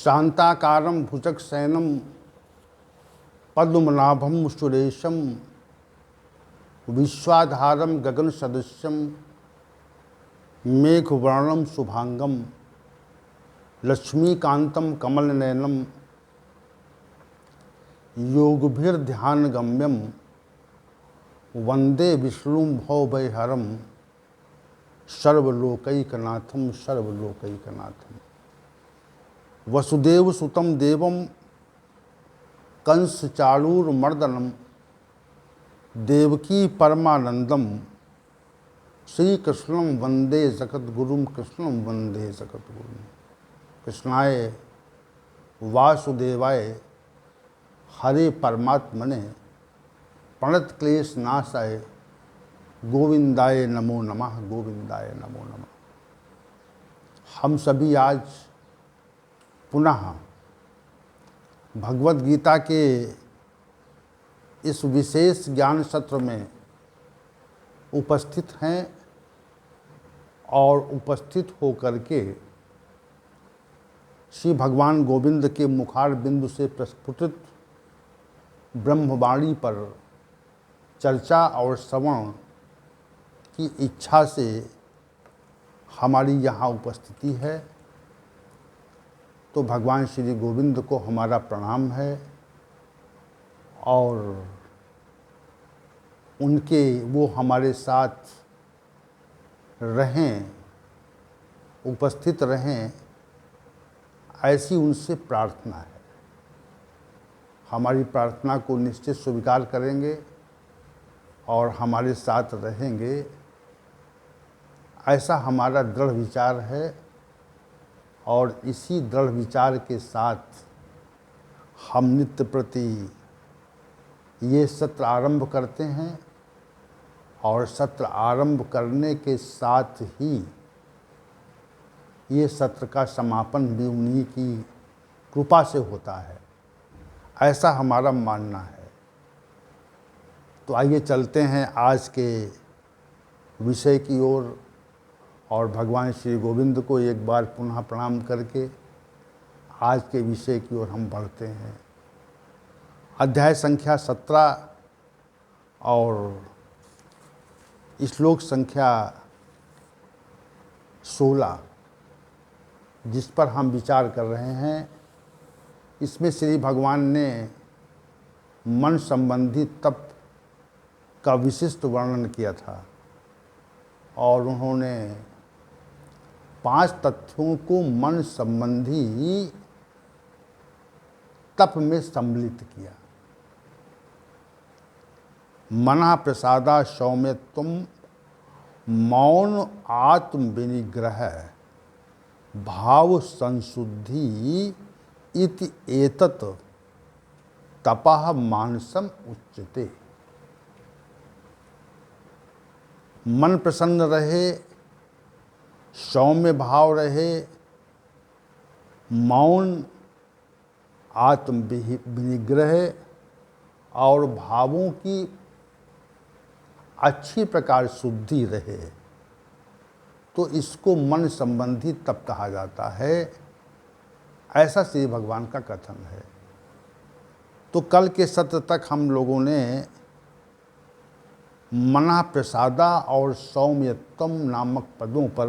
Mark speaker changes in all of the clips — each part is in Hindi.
Speaker 1: शांताकारं भुजगशयनं पद्मनाभं सुरेशं विश्वाधारं गगनसदृशं मेघवर्णं शुभांगं लक्ष्मीकान्तं कमलनयनं योगभिर्ध्यानगम्यं वंदे विष्णुं भवभयहरं सर्वलोकैकनाथं सर्वलोकैकनाथं। वसुदेवसुतं देवं कंसचाणूरमर्दनं देवकी परमानंदं श्रीकृष्णं वंदे जगद्गुरुं कृष्णं वंदे जगद्गुरुं। कृष्णाय वासुदेवाय हरे परमात्मने प्रणत क्लेश नाशाय गोविंदाय नमो नमः गोविंदाय नमो नमः। हम सभी आज पुनः भगवद गीता के इस विशेष ज्ञान सत्र में उपस्थित हैं और उपस्थित होकर के श्री भगवान गोविंद के मुखार बिंदु से प्रस्फुटित ब्रह्मवाणी पर चर्चा और श्रवण की इच्छा से हमारी यहाँ उपस्थिति है। तो भगवान श्री गोविंद को हमारा प्रणाम है और उनके वो हमारे साथ रहें, उपस्थित रहें, ऐसी उनसे प्रार्थना है। हमारी प्रार्थना को निश्चित स्वीकार करेंगे और हमारे साथ रहेंगे, ऐसा हमारा दृढ़ विचार है। और इसी दृढ़ विचार के साथ हम नित्य प्रति ये सत्र आरंभ करते हैं और सत्र आरंभ करने के साथ ही ये सत्र का समापन भी उन्हीं की कृपा से होता है, ऐसा हमारा मानना है। तो आइए चलते हैं आज के विषय की ओर और भगवान श्री गोविंद को एक बार पुनः प्रणाम करके आज के विषय की ओर हम बढ़ते हैं। अध्याय संख्या 17 और श्लोक संख्या 16 जिस पर हम विचार कर रहे हैं, इसमें श्री भगवान ने मन संबंधी तप का विशिष्ट वर्णन किया था और उन्होंने 5 तथ्यों को मन संबंधी तप में सम्मिलित किया। मना प्रसादा सौम्यत्वम मौन आत्म विनिग्रह भाव संशुद्धि इति एतत् तपः मानसम उच्यते। मन प्रसन्न रहे, सौम्य भाव रहे, मौन आत्म विनिग्रह और भावों की अच्छी प्रकार शुद्धि रहे, तो इसको मन संबंधी तप कहा जाता है, ऐसा श्री भगवान का कथन है। तो कल के सत्र तक हम लोगों ने मना प्रसादा और सौम्यत्वम नामक पदों पर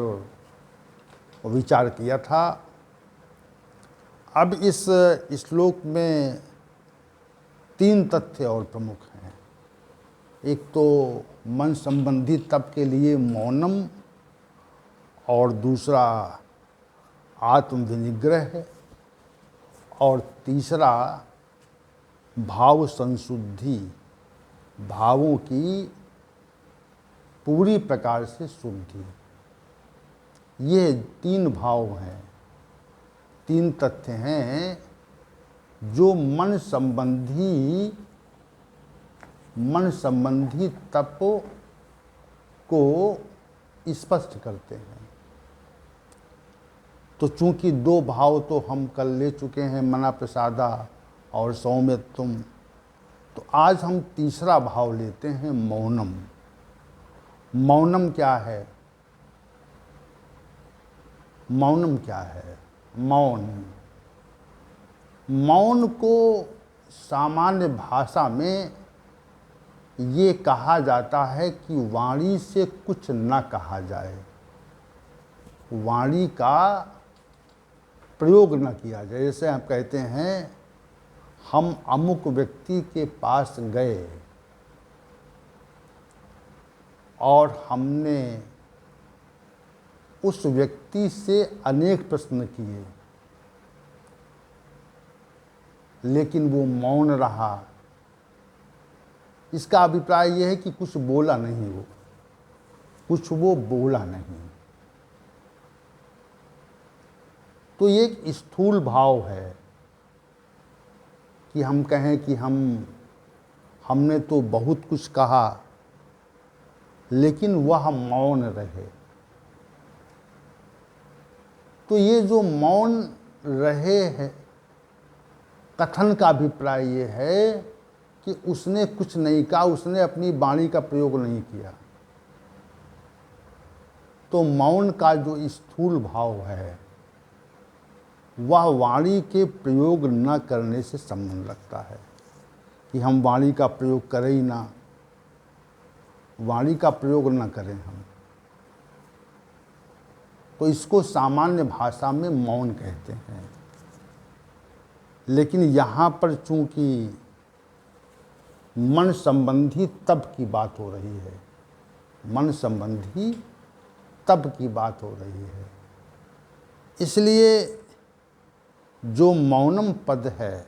Speaker 1: विचार किया था। अब इस श्लोक में 3 तथ्य और प्रमुख हैं। एक तो मन संबंधी तप के लिए मौनम और दूसरा आत्म विनिग्रह है और तीसरा भाव संशुद्धि, भावों की पूरी प्रकार से शुद्धि। ये 3 भाव हैं, 3 तथ्य हैं जो मन संबंधी तप को स्पष्ट करते हैं। तो चूंकि 2 भाव तो हम कल ले चुके हैं, मना प्रसादा और सौम्यत्वम, तो आज हम तीसरा भाव लेते हैं, मौनम। मौनम क्या है? मौनम क्या है? मौन मौन को सामान्य भाषा में ये कहा जाता है कि वाणी से कुछ न कहा जाए, वाणी का प्रयोग न किया जाए। जैसे हम कहते हैं हम अमुक व्यक्ति के पास गए और हमने उस व्यक्ति से अनेक प्रश्न किए, लेकिन वो मौन रहा। इसका अभिप्राय यह है कि कुछ बोला नहीं, कुछ वो बोला नहीं। तो ये एक स्थूल भाव है कि हम कहें कि हमने तो बहुत कुछ कहा, लेकिन वह मौन रहे। तो ये जो मौन रहे है, कथन का अभिप्राय ये है कि उसने कुछ नहीं कहा, उसने अपनी वाणी का प्रयोग नहीं किया। तो मौन का जो स्थूल भाव है वह वाणी के प्रयोग न करने से संबंध रखता है, कि हम वाणी का प्रयोग करें ही ना, वाणी का प्रयोग न करें हम। तो इसको सामान्य भाषा में मौन कहते हैं। लेकिन यहाँ पर चूंकि मन संबंधी तप की बात हो रही है, मन संबंधी तप की बात हो रही है, इसलिए जो मौनम पद है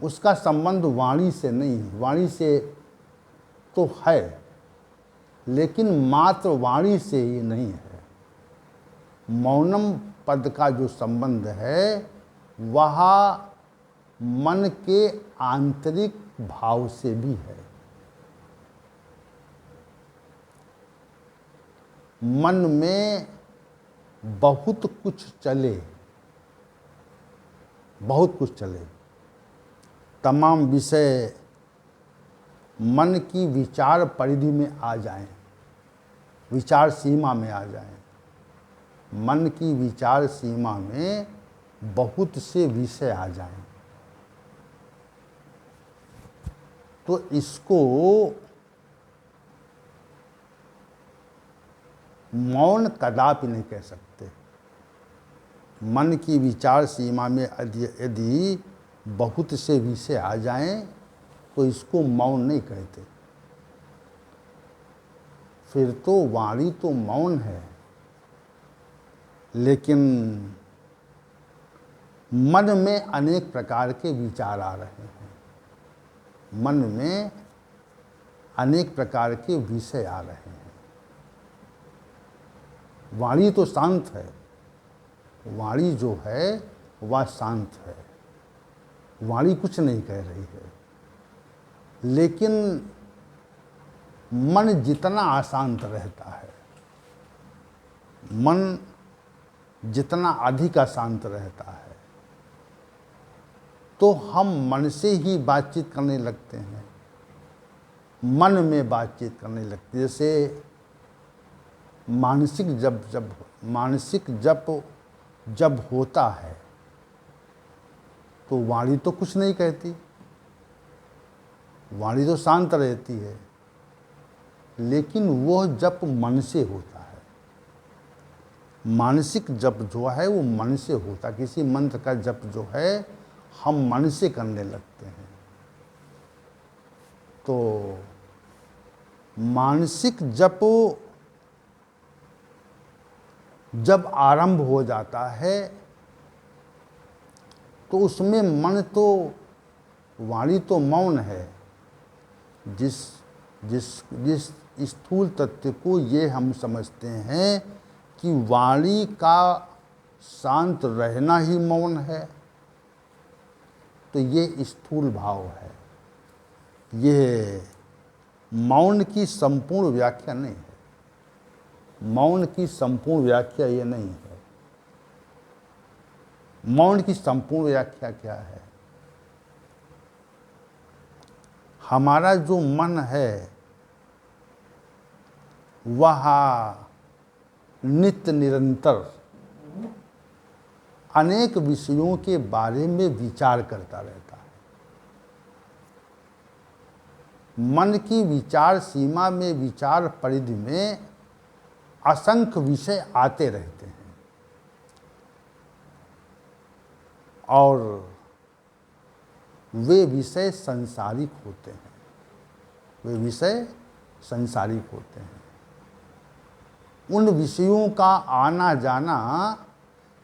Speaker 1: उसका संबंध वाणी से नहीं, वाणी से तो है लेकिन मात्र वाणी से ये नहीं है। मौनम पद का जो संबंध है वह मन के आंतरिक भाव से भी है। मन में बहुत कुछ चले, बहुत कुछ चले, तमाम विषय मन की विचार परिधि में आ जाएं, विचार सीमा में आ जाएं। मन की विचार सीमा में बहुत से विषय आ जाएं, तो इसको मौन कदापि नहीं कह सकते। मन की विचार सीमा में यदि बहुत से विषय आ जाएं तो इसको मौन नहीं कहते। फिर तो वाणी तो मौन है, लेकिन मन में अनेक प्रकार के विचार आ रहे हैं, मन में अनेक प्रकार के विषय आ रहे हैं। वाणी तो शांत है, वाणी जो है वह शांत है, वाणी कुछ नहीं कह रही है। लेकिन मन जितना अशांत रहता है, मन जितना अधिक अशांत रहता है, तो हम मन से ही बातचीत करने लगते हैं, मन में बातचीत करने लगते। जैसे मानसिक जब होता है तो वाणी तो कुछ नहीं कहती, वाणी तो शांत रहती है। लेकिन वह जप मन से होता है, मानसिक जप जो है वो मन से होता है। किसी मंत्र का जप जो है हम मन से करने लगते हैं। तो मानसिक जप जब आरंभ हो जाता है तो उसमें मन तो, वाणी तो मौन है। जिस स्थूल तत्व को ये हम समझते हैं कि वाणी का शांत रहना ही मौन है, तो ये स्थूल भाव है। ये मौन की संपूर्ण व्याख्या नहीं है, मौन की संपूर्ण व्याख्या ये नहीं है। मौन की संपूर्ण व्याख्या क्या है? हमारा जो मन है वह नित्य निरंतर अनेक विषयों के बारे में विचार करता रहता है। मन की विचार सीमा में, विचार परिधि में असंख्य विषय आते रहते हैं और वे विषय सांसारिक होते हैं। वे विषय सांसारिक होते हैं। उन विषयों का आना जाना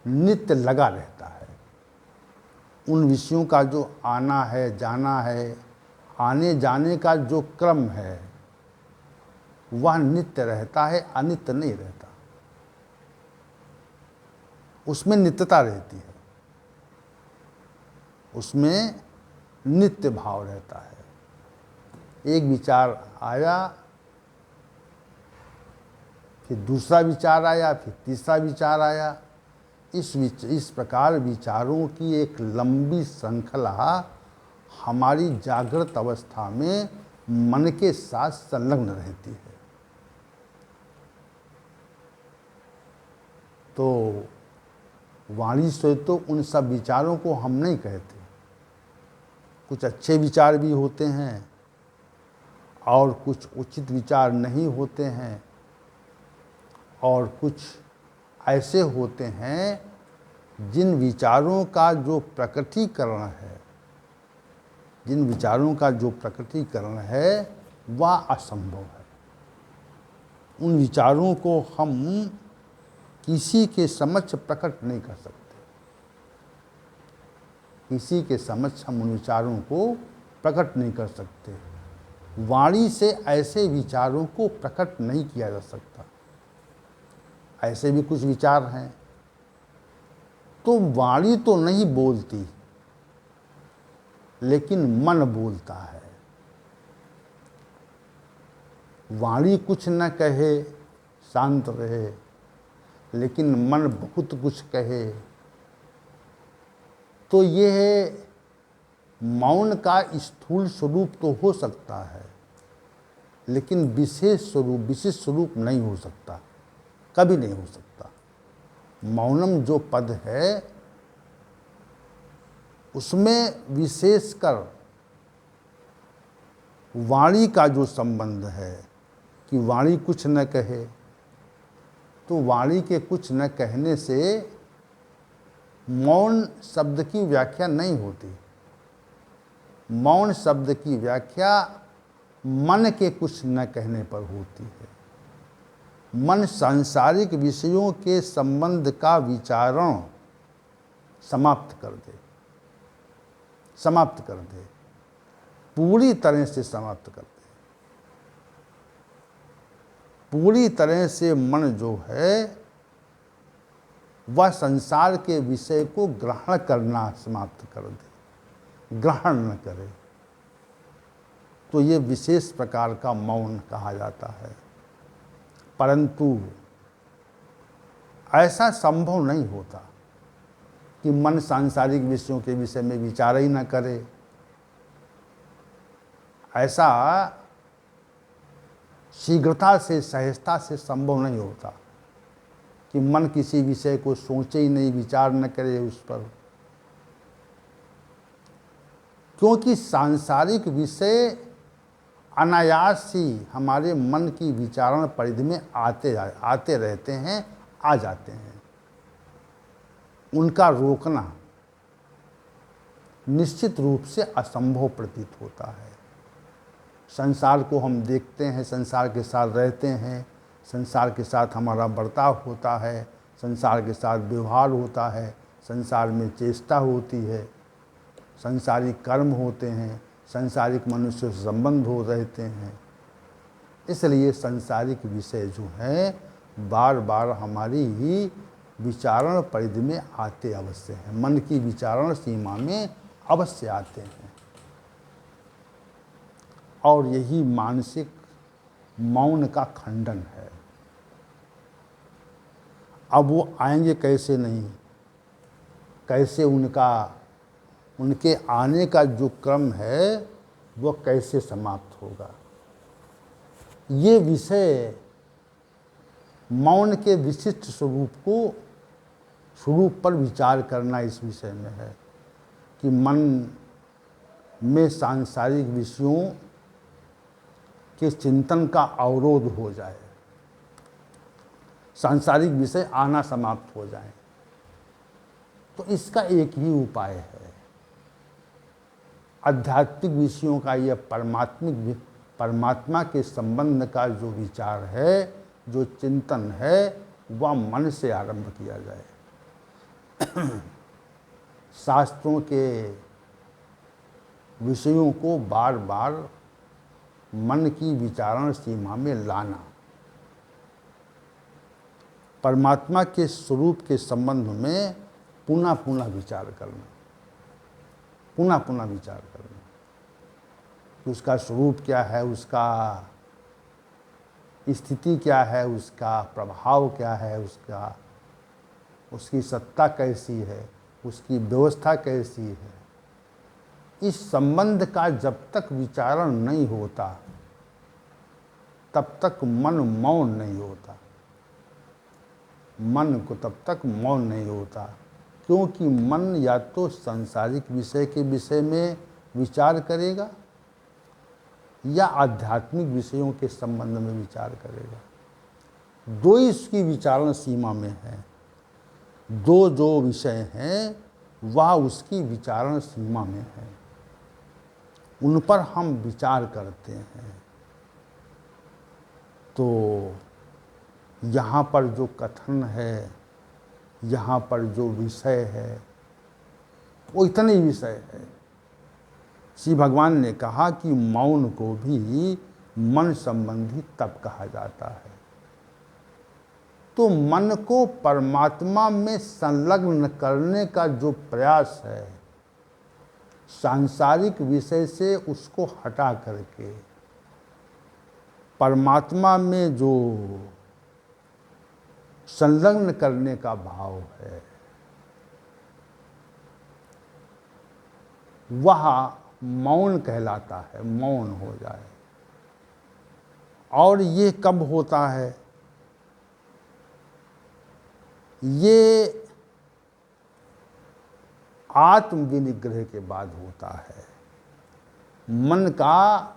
Speaker 1: नित्य लगा रहता है। उन विषयों का जो आना है, जाना है, आने जाने का जो क्रम है वह नित्य रहता है, अनित्य नहीं रहता। उसमें नित्यता रहती है, उसमें नित्य भाव रहता है। एक विचार आया, फिर दूसरा विचार आया, फिर तीसरा विचार आया। इस प्रकार विचारों की एक लंबी श्रृंखला हमारी जागृत अवस्था में मन के साथ संलग्न रहती है। तो वाणी से तो उन सब विचारों को हम नहीं कहते। कुछ अच्छे विचार भी होते हैं और कुछ उचित विचार नहीं होते हैं, और कुछ ऐसे होते हैं जिन विचारों का जो प्रकटीकरण है, जिन विचारों का जो प्रकटीकरण है वह असंभव है। उन विचारों को हम किसी के समक्ष प्रकट नहीं कर सकते। किसी के समक्ष हम उन विचारों को प्रकट नहीं कर सकते। वाणी से ऐसे विचारों को प्रकट नहीं किया जा सकता। ऐसे भी कुछ विचार हैं तो वाणी तो नहीं बोलती, लेकिन मन बोलता है। वाणी कुछ न कहे, शांत रहे, लेकिन मन बहुत कुछ कहे। तो यह मौन का स्थूल स्वरूप तो हो सकता है, लेकिन विशेष स्वरूप, विशिष्ट स्वरूप नहीं हो सकता, कभी नहीं हो सकता। मौनम जो पद है उसमें विशेषकर वाणी का जो संबंध है कि वाणी कुछ न कहे, तो वाणी के कुछ न कहने से मौन शब्द की व्याख्या नहीं होती। मौन शब्द की व्याख्या मन के कुछ न कहने पर होती है। मन सांसारिक विषयों के संबंध का विचारण समाप्त कर दे, समाप्त कर दे, पूरी तरह से समाप्त कर दे। पूरी तरह से मन जो है वह संसार के विषय को ग्रहण करना समाप्त कर दे, ग्रहण न करे, तो ये विशेष प्रकार का मौन कहा जाता है। परंतु ऐसा संभव नहीं होता कि मन सांसारिक विषयों के विषय में विचार ही न करे। ऐसा शीघ्रता से, सहजता से संभव नहीं होता कि मन किसी विषय को सोचे ही नहीं, विचार न करे उस पर। क्योंकि सांसारिक विषय अनायास ही हमारे मन की विचारण परिधि में आते रहते हैं, आ जाते हैं। उनका रोकना निश्चित रूप से असंभव प्रतीत होता है। संसार को हम देखते हैं, संसार के साथ रहते हैं, संसार के साथ हमारा बर्ताव होता है, संसार के साथ व्यवहार होता है, संसार में चेष्टा होती है, संसारिक कर्म होते हैं, संसारिक मनुष्य से संबंध हो रहते हैं। इसलिए संसारिक विषय जो हैं बार बार हमारी ही विचारण परिधि में आते अवश्य हैं, मन की विचारण सीमा में अवश्य आते हैं। और यही मानसिक मौन का खंडन है। अब वो आएंगे कैसे नहीं, कैसे उनके आने का जो क्रम है वो कैसे समाप्त होगा, ये विषय मौन के विशिष्ट स्वरूप को स्वरूप पर विचार करना इस विषय में है कि मन में सांसारिक विषयों के चिंतन का अवरोध हो जाए, सांसारिक विषय आना समाप्त हो जाए। तो इसका एक ही उपाय है, आध्यात्मिक विषयों का यह परमात्मा के संबंध का जो विचार है, जो चिंतन है, वह मन से आरंभ किया जाए। शास्त्रों के विषयों को बार बार मन की विचारण सीमा में लाना, परमात्मा के स्वरूप के संबंध में पुनः पुनः विचार करना, पुनः पुनः विचार करना कि उसका स्वरूप क्या है, उसका स्थिति क्या है, उसका प्रभाव क्या है, उसकी सत्ता कैसी है, उसकी व्यवस्था कैसी है। इस संबंध का जब तक विचारण नहीं होता तब तक मन मौन नहीं होता, मन को तब तक मौन नहीं होता, क्योंकि मन या तो सांसारिक विषय के विषय में विचार करेगा या आध्यात्मिक विषयों के संबंध में विचार करेगा। दो इसकी विचारण सीमा में है, दो जो विषय हैं वह उसकी विचारण सीमा में है, उन पर हम विचार करते हैं। तो यहाँ पर जो कथन है, यहाँ पर जो विषय है, वो इतने ही विषय है। श्री भगवान ने कहा कि मौन को भी मन संबंधी तप कहा जाता है। तो मन को परमात्मा में संलग्न करने का जो प्रयास है, सांसारिक विषय से उसको हटा करके परमात्मा में जो संलग्न करने का भाव है, वह मौन कहलाता है, मौन हो जाए। और ये कब होता है? ये आत्म विनिग्रह के बाद होता है। मन का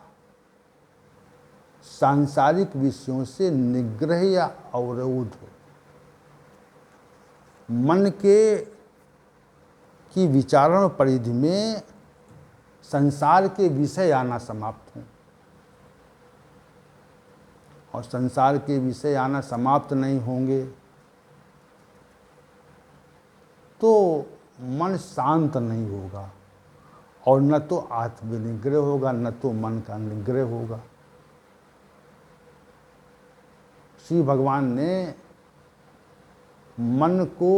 Speaker 1: सांसारिक विषयों से निग्रह या अवरोध हो, मन की विचारण परिधि में संसार के विषय आना समाप्त हों, और संसार के विषय आना समाप्त नहीं होंगे तो मन शांत नहीं होगा, और न तो आत्मनिग्रह होगा, न तो मन का निग्रह होगा। श्री भगवान ने मन को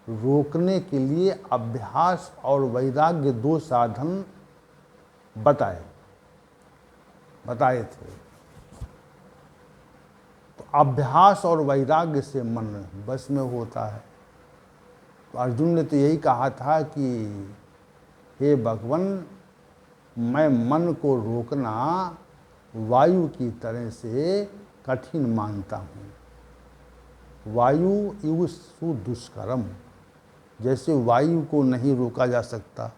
Speaker 1: रोकने के लिए अभ्यास और वैराग्य दो साधन बताए थे। तो अभ्यास और वैराग्य से मन बस में होता है। तो अर्जुन ने तो यही कहा था कि हे भगवान, मैं मन को रोकना वायु की तरह से कठिन मानता हूँ। वायु इव सुदुष्करम, जैसे वायु को नहीं रोका जा सकता,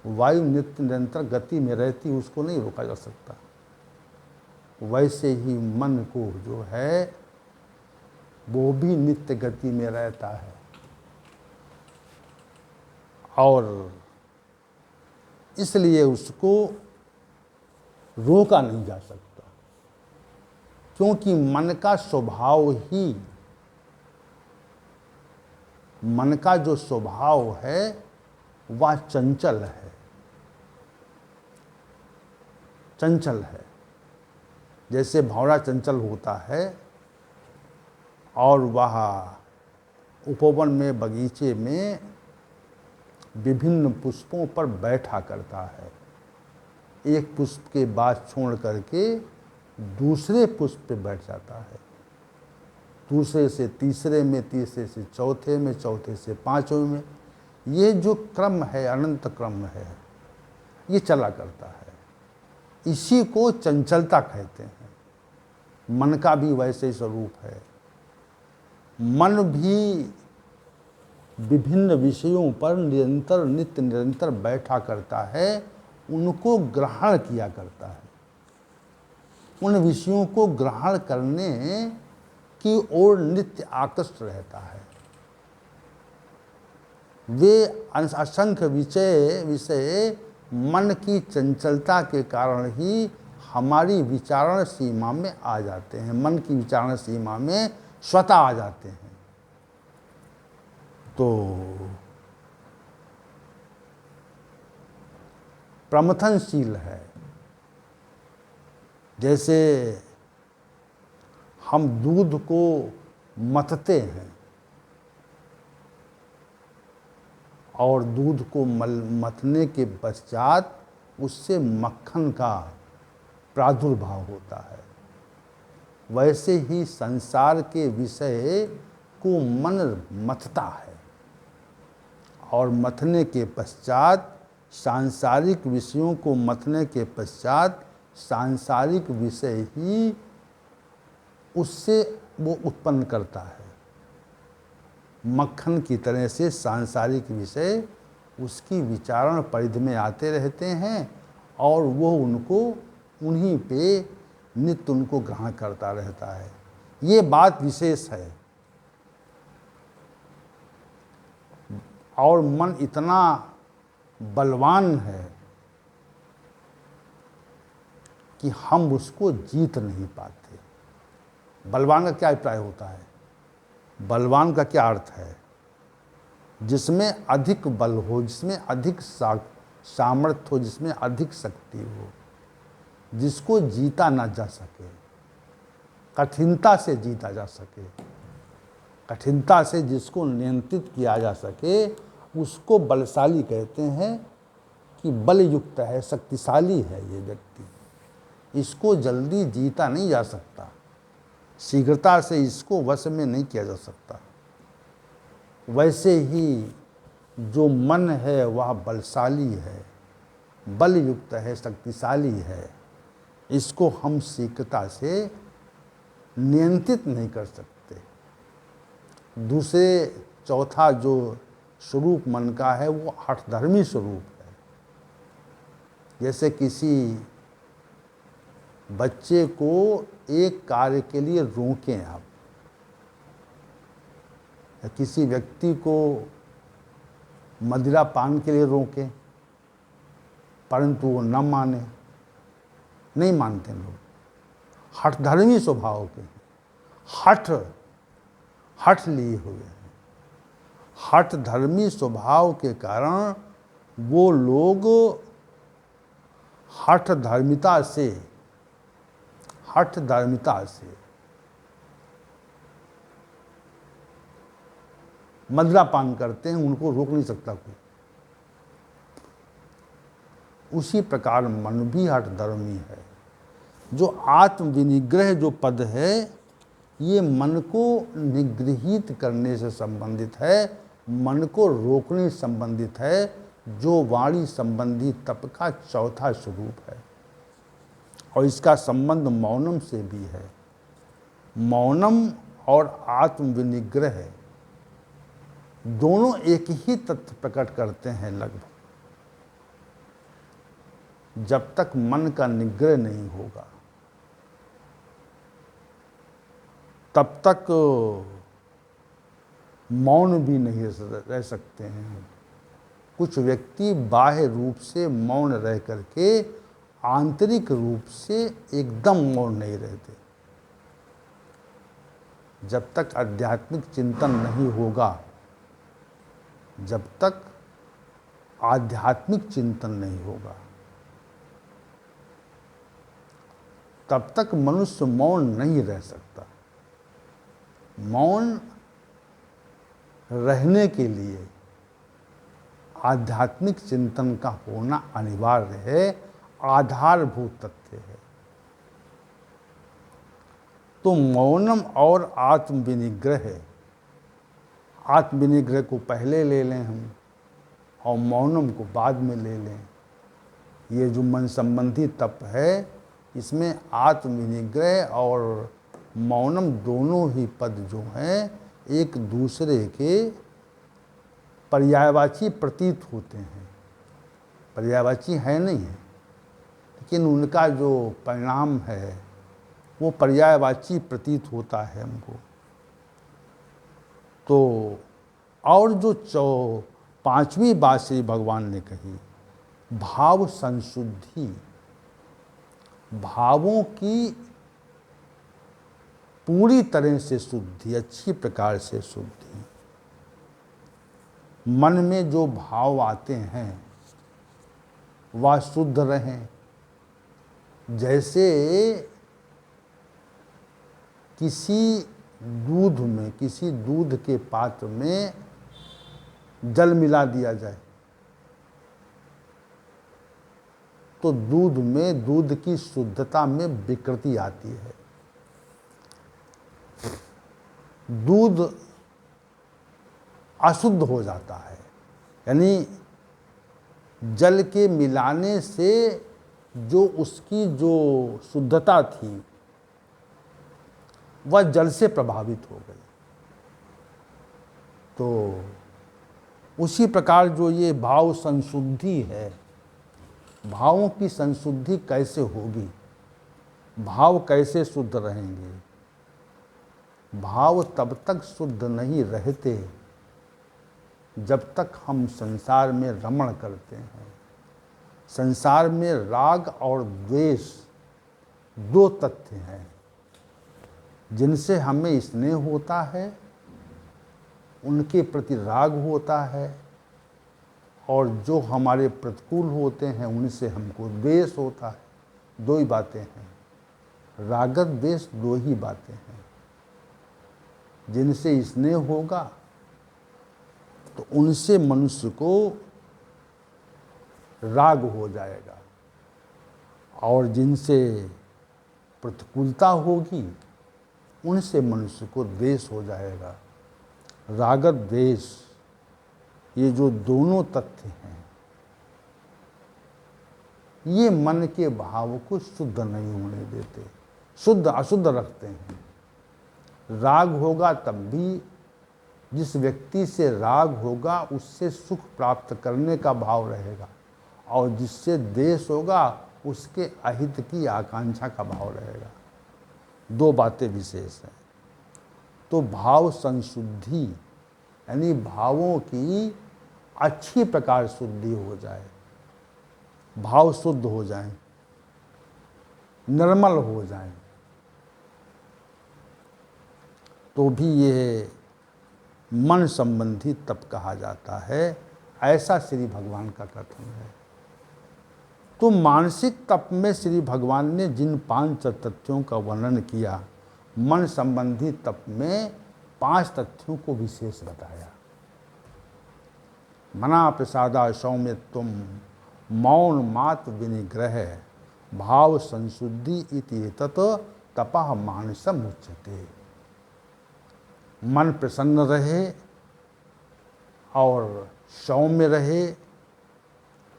Speaker 1: वायु नित्य निरंतर गति में रहती, उसको नहीं रोका जा सकता, वैसे ही मन को जो है वो भी नित्य गति में रहता है और इसलिए उसको रोका नहीं जा सकता, क्योंकि मन का स्वभाव ही, मन का जो स्वभाव है वह चंचल है, चंचल है। जैसे भंवरा चंचल होता है और वह उपवन में, बगीचे में विभिन्न पुष्पों पर बैठा करता है, एक पुष्प के बाद छोड़ करके दूसरे पुष्प पे बैठ जाता है, दूसरे से तीसरे में, तीसरे से चौथे में, चौथे से पांचवें में। ये जो क्रम है, अनंत क्रम है, ये चला करता है। इसी को चंचलता कहते हैं। मन का भी वैसे ही स्वरूप है। मन भी विभिन्न विषयों पर नित्य निरंतर बैठा करता है, उनको ग्रहण किया करता है, उन विषयों को ग्रहण करने की ओर नित्य आकृष्ट रहता है। वे असंख्य विषय मन की चंचलता के कारण ही हमारी विचारण सीमा में आ जाते हैं, मन की विचारण सीमा में स्वतः आ जाते हैं। तो प्रमथनशील है। जैसे हम दूध को मथते हैं और दूध को मथने के पश्चात उससे मक्खन का प्रादुर्भाव होता है, वैसे ही संसार के विषय को मन मथता है और मथने के पश्चात सांसारिक विषयों को मथने के पश्चात सांसारिक विषय ही उससे वो उत्पन्न करता है। मक्खन की तरह से सांसारिक विषय उसकी विचारण परिधि में आते रहते हैं और वो उनको उन्हीं पे नित्य उनको ग्रहण करता रहता है। ये बात विशेष है। और मन इतना बलवान है कि हम उसको जीत नहीं पाते। बलवान का क्या अभिप्राय होता है? बलवान का क्या अर्थ है? जिसमें अधिक बल हो, जिसमें अधिक सामर्थ्य हो, जिसमें अधिक शक्ति हो, जिसको जीता ना जा सके, कठिनता से जीता जा सके, कठिनता से जिसको नियंत्रित किया जा सके, उसको बलशाली कहते हैं कि बलयुक्त है, शक्तिशाली है ये व्यक्ति। इसको जल्दी जीता नहीं जा सकता, शीघ्रता से इसको वश में नहीं किया जा सकता। वैसे ही जो मन है वह बलशाली है, बलयुक्त है, शक्तिशाली है। इसको हम शीघ्रता से नियंत्रित नहीं कर सकते। दूसरे चौथा जो स्वरूप मन का है वो हठधर्मी स्वरूप है। जैसे किसी बच्चे को एक कार्य के लिए रोकें आप, या किसी व्यक्ति को मदिरा पान के लिए रोकें परंतु वो न माने, नहीं मानते लोग, हठधर्मी स्वभाव के हैं, हठ लिए हुए हैं। हठधर्मी स्वभाव के कारण वो लोग हठधर्मिता से मदिरा पान करते हैं, उनको रोक नहीं सकता कोई। उसी प्रकार मन भी हठधर्मी है। जो आत्मविनिग्रह जो पद है ये मन को निगृहित करने से संबंधित है, मन को रोकने से संबंधित है, जो वाणी संबंधी तप का चौथा स्वरूप है। और इसका संबंध मौनम से भी है। मौनम और आत्मविनिग्रह दोनों एक ही तत्व प्रकट करते हैं लगभग। जब तक मन का निग्रह नहीं होगा तब तक मौन भी नहीं रह सकते हैं। कुछ व्यक्ति बाह्य रूप से मौन रह करके आंतरिक रूप से एकदम मौन नहीं रहते। जब तक आध्यात्मिक चिंतन नहीं होगा, जब तक आध्यात्मिक चिंतन नहीं होगा, तब तक मनुष्य मौन नहीं रह सकता। मौन रहने के लिए आध्यात्मिक चिंतन का होना अनिवार्य है, आधारभूत तथ्य है। तो मौनम और आत्मविनिग्रह, आत्मविनिग्रह को पहले ले लें हम और मौनम को बाद में ले लें। ये जो मन संबंधी तप है इसमें आत्मविनिग्रह और मौनम दोनों ही पद जो हैं एक दूसरे के पर्यायवाची प्रतीत होते हैं। पर्यायवाची है नहीं है, लेकिन उनका जो परिणाम है वो पर्यायवाची प्रतीत होता है हमको। तो और जो पांचवी बात श्री भगवान ने कही, भाव संशुद्धि, भावों की पूरी तरह से शुद्धि, अच्छी प्रकार से शुद्धि। मन में जो भाव आते हैं वह शुद्ध रहें। जैसे किसी दूध में, किसी दूध के पात्र में जल मिला दिया जाए तो दूध में, दूध की शुद्धता में विकृति आती है। दूध अशुद्ध हो जाता है, यानी जल के मिलाने से जो उसकी जो शुद्धता थी वह जल से प्रभावित हो गई। तो उसी प्रकार जो ये भाव संशुद्धि है, भावों की संशुद्धि कैसे होगी, भाव कैसे शुद्ध रहेंगे? भाव तब तक शुद्ध नहीं रहते जब तक हम संसार में रमण करते हैं। संसार में राग और द्वेष दो तथ्य हैं जिनसे हमें स्नेह होता है, उनके प्रति राग होता है, और जो हमारे प्रतिकूल होते हैं उनसे हमको द्वेष होता है। दो ही बातें हैं, राग द्वेष दो ही बातें हैं। जिनसे स्नेह होगा तो उनसे मनुष्य को राग हो जाएगा, और जिनसे प्रतिकूलता होगी उनसे मनुष्य को द्वेष हो जाएगा। राग द्वेष ये जो दोनों तथ्य हैं ये मन के भाव को शुद्ध नहीं होने देते, शुद्ध अशुद्ध रखते हैं। राग होगा तब भी, जिस व्यक्ति से राग होगा उससे सुख प्राप्त करने का भाव रहेगा, और जिससे द्वेष होगा उसके अहित की आकांक्षा का भाव रहेगा। दो बातें विशेष हैं। तो भाव संशुद्धि यानी भावों की अच्छी प्रकार शुद्धि हो जाए, भाव शुद्ध हो जाएं, निर्मल हो जाएं, तो भी ये मन संबंधी तप कहा जाता है। ऐसा श्री भगवान का कथन है। तो मानसिक तप में श्री भगवान ने जिन 5 तथ्यों का वर्णन किया, मन संबंधी तप में 5 तथ्यों को विशेष बताया। मना प्रसादा सौम्यत्वम, मौन मात विनिग्रह, भाव संशुद्धि इति तत् तपः मानसम उच्यते। मन प्रसन्न रहे और सौम्य रहे,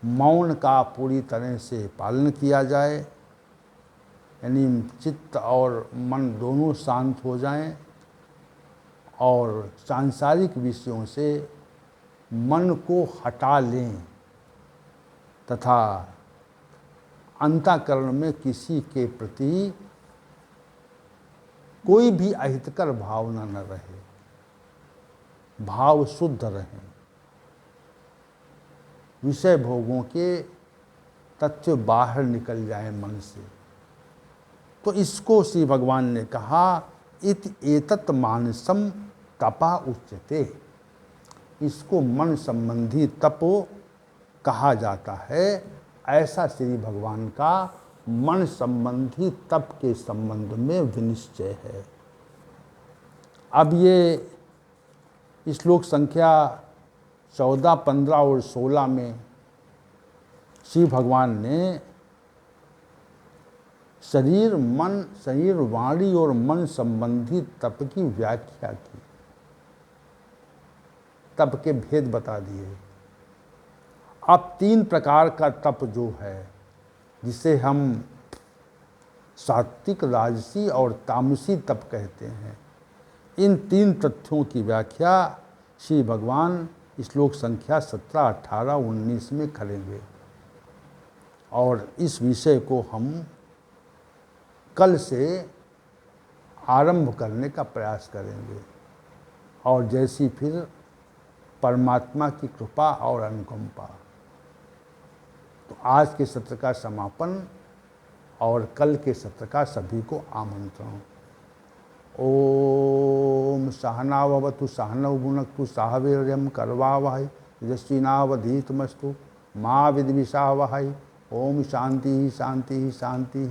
Speaker 1: मौन का पूरी तरह से पालन किया जाए, यानी चित्त और मन दोनों शांत हो जाएं, और सांसारिक विषयों से मन को हटा लें, तथा अंतःकरण में किसी के प्रति कोई भी अहितकर भावना न रहे, भाव शुद्ध रहें, विषय भोगों के तथ्य बाहर निकल जाए मन से। तो इसको श्री भगवान ने कहा इत एतत् मानसम तपा उच्यते। इसको मन संबंधी तप कहा जाता है। ऐसा श्री भगवान का मन संबंधी तप के संबंध में विनिश्चय है। अब ये श्लोक संख्या 14, 15 और 16 में श्री भगवान ने शरीर, मन, शरीर, वाणी और मन संबंधी तप की व्याख्या की, तप के भेद बता दिए। अब 3 प्रकार का तप जो है, जिसे हम सात्विक, राजसी और तामसी तप कहते हैं, इन 3 तथ्यों की व्याख्या श्री भगवान श्लोक संख्या 17, 18, 19 में करेंगे और इस विषय को हम कल से आरंभ करने का प्रयास करेंगे और जैसी फिर परमात्मा की कृपा और अनुकंपा। तो आज के सत्र का समापन और कल के सत्र का सभी को आमंत्रण। ओम सहनावतु सहनौ भुनक्तु सह वीर्यं करवावहै तेजस्विनावधीतमस्तु मा विद्विषावहै। ओम शांति शांति शांति।